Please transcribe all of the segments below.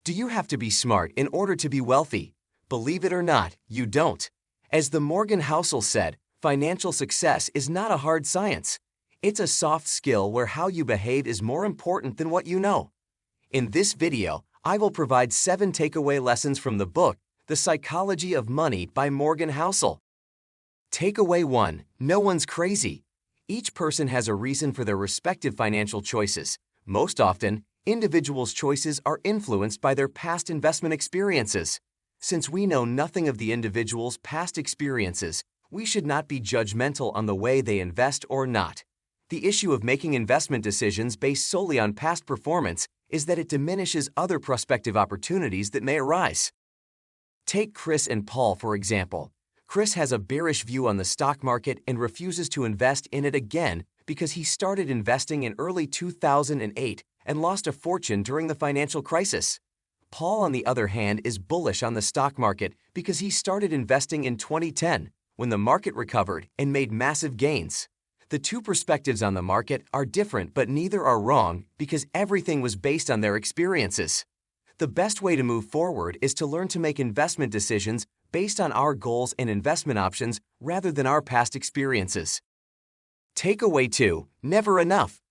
Do you have to be smart in order to be wealthy? Believe it or not, you don't. As the Morgan Housel said, financial success is not a hard science. It's a soft skill where how you behave is more important than what you know. In this video, I will provide 7 takeaway lessons from the book, The Psychology of Money by Morgan Housel. Takeaway 1. No one's crazy. Each person has a reason for their respective financial choices. Most often, individuals' choices are influenced by their past investment experiences. Since we know nothing of the individual's past experiences, we should not be judgmental on the way they invest or not. The issue of making investment decisions based solely on past performance is that it diminishes other prospective opportunities that may arise. Take Chris and Paul, for example. Chris has a bearish view on the stock market and refuses to invest in it again because he started investing in early 2008 and lost a fortune during the financial crisis. Paul, on the other hand, is bullish on the stock market because he started investing in 2010 when the market recovered and made massive gains. The two perspectives on the market are different, but neither are wrong because everything was based on their experiences. The best way to move forward is to learn to make investment decisions based on our goals and investment options rather than our past experiences. Takeaway 2. Never enough.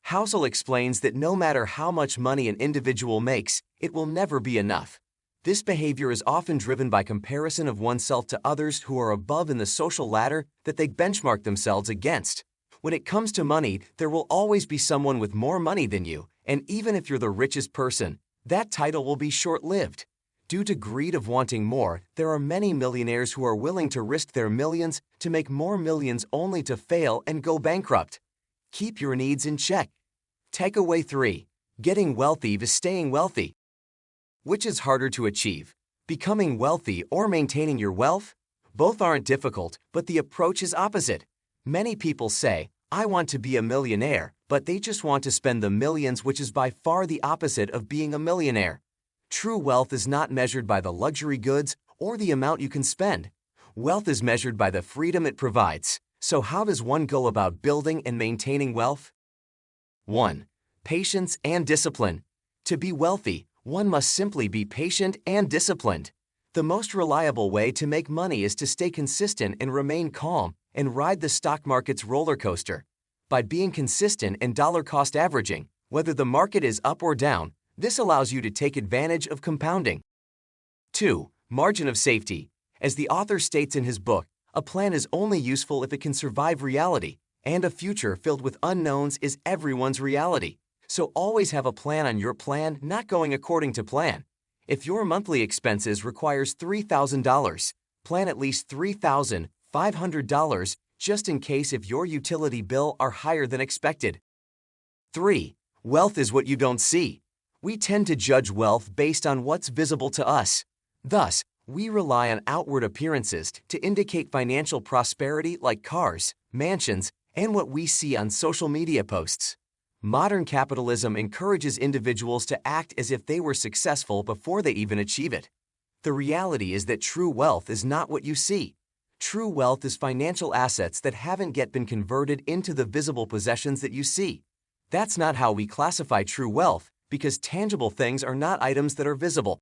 Housel explains that no matter how much money an individual makes, it will never be enough. This behavior is often driven by comparison of oneself to others who are above in the social ladder that they benchmark themselves against. When it comes to money, there will always be someone with more money than you, and even if you're the richest person, that title will be short-lived. Due to greed of wanting more, there are many millionaires who are willing to risk their millions to make more millions only to fail and go bankrupt. Keep your needs in check. Takeaway 3. Getting wealthy vs. staying wealthy. Which is harder to achieve? Becoming wealthy or maintaining your wealth? Both aren't difficult, but the approach is opposite. Many people say, I want to be a millionaire, but they just want to spend the millions, which is by far the opposite of being a millionaire. True wealth is not measured by the luxury goods or the amount you can spend. Wealth is measured by the freedom it provides. So how does one go about building and maintaining wealth? 1. Patience and discipline. To be wealthy, one must simply be patient and disciplined. The most reliable way to make money is to stay consistent and remain calm and ride the stock market's roller coaster. By being consistent and dollar-cost averaging, whether the market is up or down, this allows you to take advantage of compounding. 2. Margin of safety. As the author states in his book, a plan is only useful if it can survive reality, and a future filled with unknowns is everyone's reality. So always have a plan on your plan not going according to plan. If your monthly expenses requires $3,000, plan at least $3,500 just in case if your utility bill are higher than expected. 3. Wealth is what you don't see. We tend to judge wealth based on what's visible to us. Thus, we rely on outward appearances to indicate financial prosperity like cars, mansions, and what we see on social media posts. Modern capitalism encourages individuals to act as if they were successful before they even achieve it. The reality is that true wealth is not what you see. True wealth is financial assets that haven't yet been converted into the visible possessions that you see. That's not how we classify true wealth, because tangible things are not items that are visible.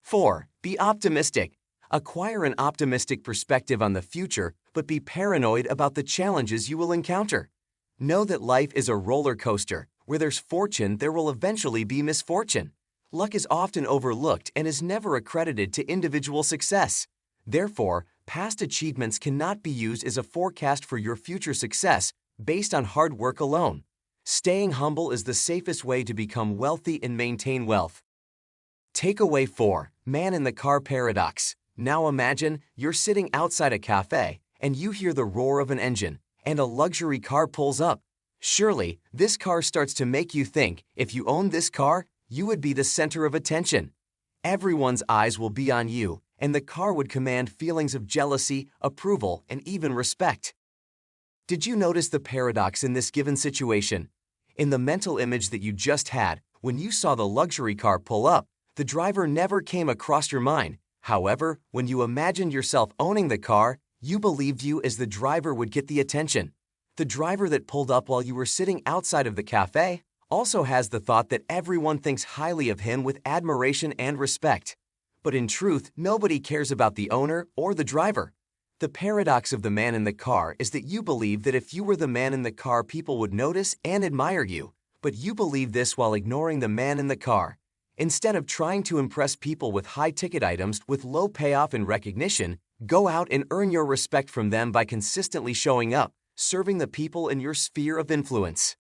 4. Be optimistic. Acquire an optimistic perspective on the future, but be paranoid about the challenges you will encounter. Know that life is a roller coaster. Where there's fortune, there will eventually be misfortune. Luck is often overlooked and is never accredited to individual success. Therefore, past achievements cannot be used as a forecast for your future success based on hard work alone. Staying humble is the safest way to become wealthy and maintain wealth. Takeaway 4. Man in the car paradox. Now imagine you're sitting outside a cafe and you hear the roar of an engine and a luxury car pulls up. Surely, this car starts to make you think if you owned this car, you would be the center of attention. Everyone's eyes will be on you, and the car would command feelings of jealousy, approval, and even respect. Did you notice the paradox in this given situation? In the mental image that you just had, when you saw the luxury car pull up, the driver never came across your mind. However, when you imagined yourself owning the car, you believed you as the driver would get the attention. The driver that pulled up while you were sitting outside of the cafe also has the thought that everyone thinks highly of him with admiration and respect. But in truth, nobody cares about the owner or the driver. The paradox of the man in the car is that you believe that if you were the man in the car, people would notice and admire you. But you believe this while ignoring the man in the car. Instead of trying to impress people with high-ticket items with low payoff and recognition, go out and earn your respect from them by consistently showing up, serving the people in your sphere of influence.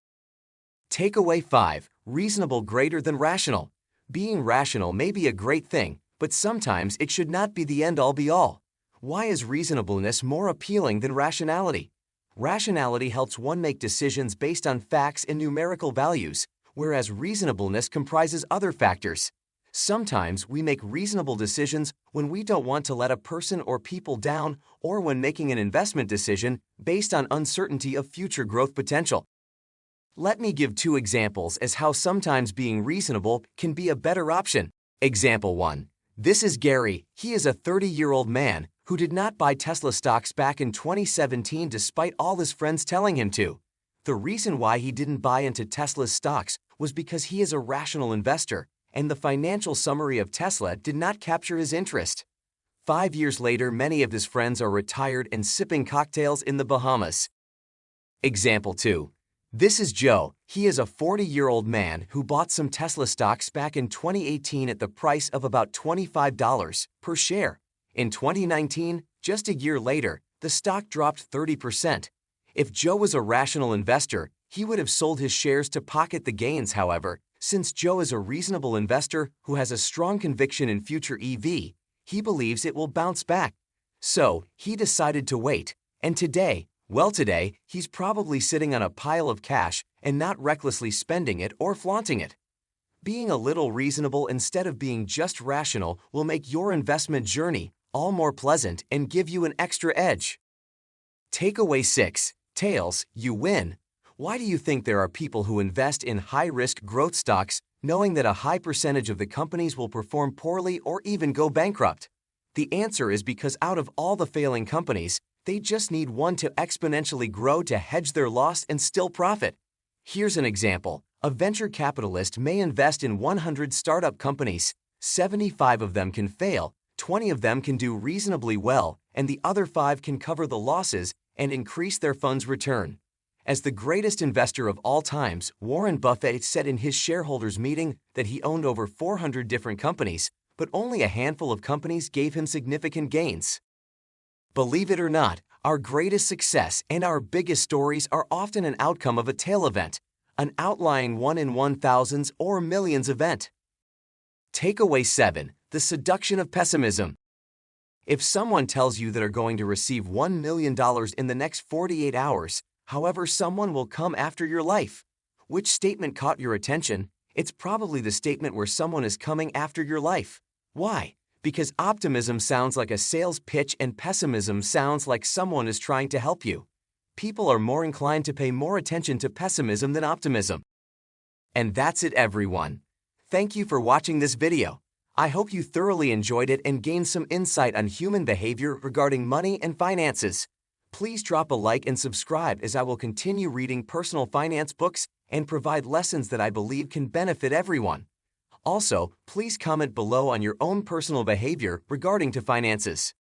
Takeaway 5. Reasonable greater than rational. Being rational may be a great thing, but sometimes it should not be the end-all be-all. Why is reasonableness more appealing than rationality? Rationality helps one make decisions based on facts and numerical values, whereas reasonableness comprises other factors. Sometimes we make reasonable decisions when we don't want to let a person or people down, or when making an investment decision based on uncertainty of future growth potential. Let me give 2 examples as how sometimes being reasonable can be a better option. Example 1. This is Gary. He is a 30-year-old man who did not buy Tesla stocks back in 2017 despite all his friends telling him to. The reason why he didn't buy into Tesla's stocks was because he is a rational investor, and the financial summary of Tesla did not capture his interest. 5 years later, many of his friends are retired and sipping cocktails in the Bahamas. Example 2. This is Joe. He is a 40-year-old man who bought some Tesla stocks back in 2018 at the price of about $25 per share. In 2019, just a year later, the stock dropped 30%. If Joe was a rational investor, he would have sold his shares to pocket the gains. However, since Joe is a reasonable investor who has a strong conviction in future EV, he believes it will bounce back. So, he decided to wait. And today, he's probably sitting on a pile of cash and not recklessly spending it or flaunting it. Being a little reasonable instead of being just rational will make your investment journey all more pleasant and give you an extra edge. Takeaway 6. Tails, you win. Why do you think there are people who invest in high-risk growth stocks knowing that a high percentage of the companies will perform poorly or even go bankrupt? The answer is because out of all the failing companies, they just need one to exponentially grow to hedge their loss and still profit. Here's an example. A venture capitalist may invest in 100 startup companies. 75 of them can fail, 20 of them can do reasonably well, and the other 5 can cover the losses and increase their fund's return. As the greatest investor of all times, Warren Buffett said in his shareholders' meeting that he owned over 400 different companies, but only a handful of companies gave him significant gains. Believe it or not, our greatest success and our biggest stories are often an outcome of a tail event, an outlying 1 in 1,000s or millions event. Takeaway 7. The seduction of pessimism. If someone tells you that are going to receive $1 million in the next 48 hours, however, someone will come after your life. Which statement caught your attention? It's probably the statement where someone is coming after your life. Why? Because optimism sounds like a sales pitch and pessimism sounds like someone is trying to help you. People are more inclined to pay more attention to pessimism than optimism. And that's it, everyone. Thank you for watching this video. I hope you thoroughly enjoyed it and gained some insight on human behavior regarding money and finances. Please drop a like and subscribe as I will continue reading personal finance books and provide lessons that I believe can benefit everyone. Also, please comment below on your own personal behavior regarding to finances.